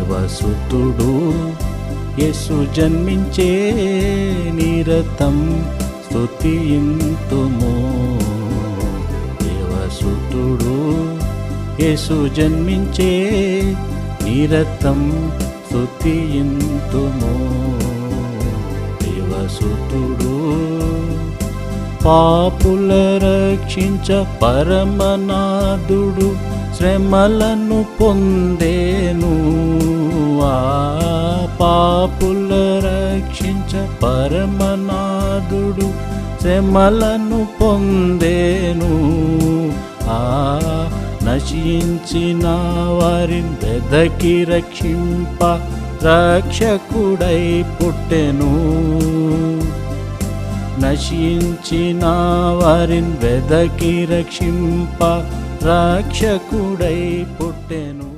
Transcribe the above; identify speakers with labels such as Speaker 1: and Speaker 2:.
Speaker 1: దేవసుతుడు యేసు జన్మించే నిరతం స్తుతింతుము. దేవసుతుడు యేసు జన్మించే నిరతం స్తుతింతుము. దేవసుతుడు పాపుల రక్షించ పరమనాథుడు శ్రమలను పొందేను. పాపుల రక్షించ పరమనాథుడు శ్రమలను పొందేను. నశించిన వారిని వెదకి రక్షింప రక్షకుడై పుట్టెను. నశించిన వారిని వెదకి రక్షింప రక్షకుడై పుట్టెను.